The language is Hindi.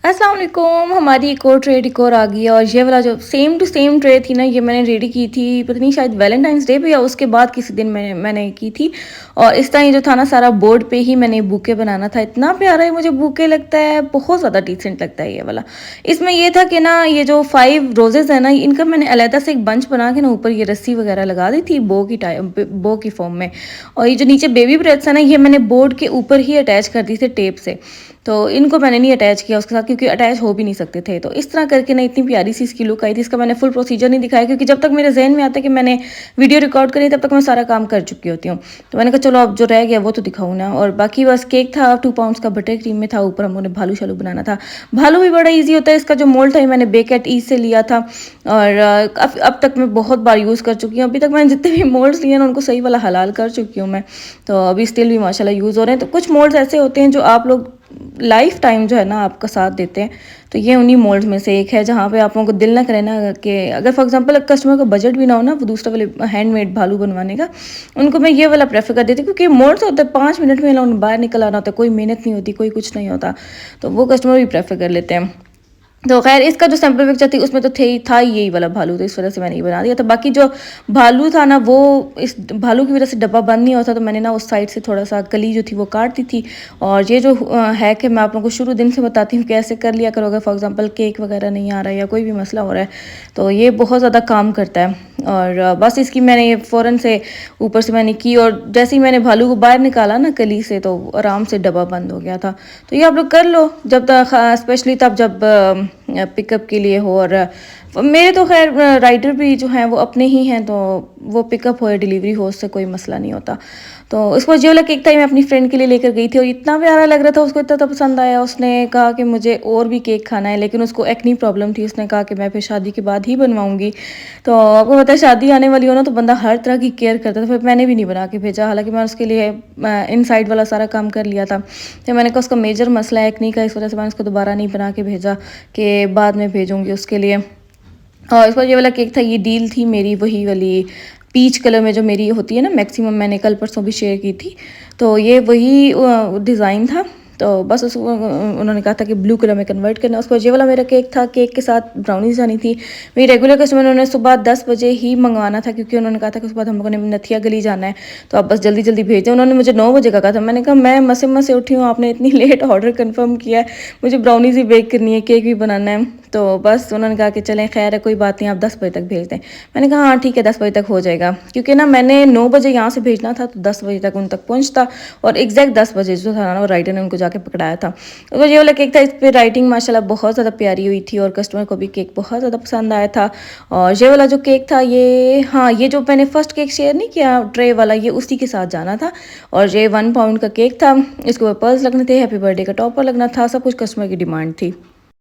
अस्सलाम वालेकुम। हमारी एक और ट्रे डेकोर आ गई है और ये वाला जो सेम टू सेम ट्रे थी ना, ये मैंने रेडी की थी, पता नहीं शायद वैलेंटाइंस डे पे या उसके बाद किसी दिन मैंने की थी। और इस तरह ये जो था ना, सारा बोर्ड पे ही मैंने बुके बनाना था। इतना प्यारा है मुझे बुके लगता है, बहुत ज़्यादा डिसेंट लगता है ये वाला। इसमें ये था कि ना, ये जो 5 रोजेज़ है ना, इनका मैंने अलहदा से एक बंच बना के ना ऊपर ये रस्सी वगैरह लगा दी थी बो की फॉर्म में। और ये जो नीचे बेबी ब्रेथ्स है ना, ये मैंने बोर्ड के ऊपर ही अटैच कर दी थी टेप से। तो इनको मैंने नहीं अटैच किया उसके साथ, क्योंकि अटैच हो भी नहीं सकते थे। तो इस तरह करके ना इतनी प्यारी सी इसकी लुक आई थी। इसका मैंने फुल प्रोसीजर नहीं दिखाया, क्योंकि जब तक मेरे जहन में आता है कि मैंने वीडियो रिकॉर्ड करी, तब तक मैं सारा काम कर चुकी होती हूँ। तो मैंने कहा चलो अब जो रह गया वो तो दिखाऊँ ना। और बाकी बस केक था 2 पाउंड्स का, बटर क्रीम में था, ऊपर हम लोगों ने भालू शालू बनाना था। भालू भी बड़ा ईजी होता है। इसका जो मोल्ड था मैंने बेक एट ईज से लिया था, और अब तक मैं बहुत बार यूज़ कर चुकी हूँ। अभी तक मैंने जितने भी मोल्ड्स लिए ना, उनको सही वाला हलाल कर चुकी हूँ मैं। तो अभी स्टिल भी माशाल्लाह यूज़ हो रहे हैं। तो कुछ मोल्ड्स ऐसे होते हैं जो आप लोग लाइफ टाइम जो है ना आपका साथ देते हैं। तो ये उन्हीं मोल्ड्स में से एक है, जहाँ पे आप लोगों को दिल ना करे ना कि अगर फॉर एग्जांपल कस्टमर का बजट भी ना हो ना, वो दूसरा वाले हैंडमेड भालू बनवाने का, उनको मैं ये वाला प्रेफर कर देती हूँ। क्योंकि मोल्ड्स होता है 5 मिनट में ना बाहर निकल आना होता है, कोई मेहनत नहीं होती, कोई कुछ नहीं होता। तो वो कस्टमर भी प्रेफर कर लेते हैं। तो खैर, इसका जो सैम्पल पिक्चर थी उसमें तो था ही यही वाला भालू, तो इस वजह से मैंने ये बना दिया था। बाकी जो भालू था ना, वो इस भालू की वजह से डब्बा बंद नहीं होता, तो मैंने ना उस साइड से थोड़ा सा कली जो थी वो काट दी थी। और ये जो है कि मैं आप लोगों को शुरू दिन से बताती हूँ कैसे कर लिया करो। अगर फॉर एग्जांपल केक वगैरह नहीं आ रहा है या कोई भी मसला हो रहा है, तो ये बहुत ज़्यादा काम करता है। और बस इसकी मैंने फ़ौरन से ऊपर से मैंने की, और जैसे ही मैंने भालू को बाहर निकाला ना कली से, तो आराम से डब्बा बंद हो गया था। तो ये आप लोग कर लो जब तक, स्पेशली तब जब पिकअप के लिए हो। और मेरे तो खैर राइडर भी जो हैं वो अपने ही हैं, तो वो पिकअप हो या डिलीवरी हो, उससे कोई मसला नहीं होता। तो इसको जो वाला केक था मैं अपनी फ्रेंड के लिए लेकर गई थी, और इतना प्यारा लग रहा था, उसको इतना पसंद आया। उसने कहा कि मुझे और भी केक खाना है, लेकिन उसको एक्नी प्रॉब्लम थी। उसने कहा कि मैं फिर शादी के बाद ही बनवाऊंगी। तो आपको पता है, शादी आने वाली हो ना, तो बंदा हर तरह की केयर करता था। फिर मैंने भी नहीं बना के भेजा, हालांकि मैं उसके लिए इनसाइड वाला सारा काम कर लिया था। तो मैंने कहा उसका मेजर मसला है एक्नी का, इस वजह से मैंने उसको दोबारा नहीं बना के भेजा कि बाद में भेजूँगी उसके लिए। और इस पर ये वाला केक था, ये डील थी मेरी वही वाली पीच कलर में जो मेरी होती है ना मैक्सिमम, मैंने कल परसों भी शेयर की थी। तो ये वही डिज़ाइन था। तो बस उसको उन्होंने कहा था कि ब्लू कलर में कन्वर्ट करना। उसको ये वाला मेरा केक था। केक के साथ ब्राउनीज जानी थी। मेरी रेगुलर कस्टमर उन्होंने सुबह 10 बजे ही मंगवाना था, क्योंकि उन्होंने कहा था कि उसके बाद हम लोगों ने नथिया गली जाना है, तो आप बस जल्दी जल्दी भेजें। उन्होंने मुझे 9 बजे का कहा था। मैंने कहा मैं मसे उठी हूँ, आपने इतनी लेट ऑर्डर कन्फर्म किया है, मुझे ब्राउनीज ही बेक करनी है, केक भी बनाना है। तो बस उन्होंने कहा कि चलें खैर है, कोई बात नहीं, आप 10 बजे तक भेज दें। मैंने कहा हाँ ठीक है, 10 बजे तक हो जाएगा, क्योंकि ना मैंने 9 बजे यहाँ से भेजना था, तो 10 बजे तक उन तक पहुँचता। और एग्जैक्ट 10 बजे जो था ना, वो राइडर ने उनको जाके पकड़ाया था। तो ये वाला केक था, इस पर राइटिंग माशाल्लाह बहुत ज़्यादा प्यारी हुई थी, और कस्टमर को भी केक बहुत ज़्यादा पसंद आया था। और ये वाला जो केक था, ये हाँ, ये जो मैंने फर्स्ट केक शेयर नहीं किया ट्रे वाला, ये उसी के साथ जाना था। और ये 1 पाउंड का केक था। इसके ऊपर पर्ल्स लगने थे, हैप्पी बर्थडे का टॉपर लगना था, सब कुछ कस्टमर की डिमांड थी।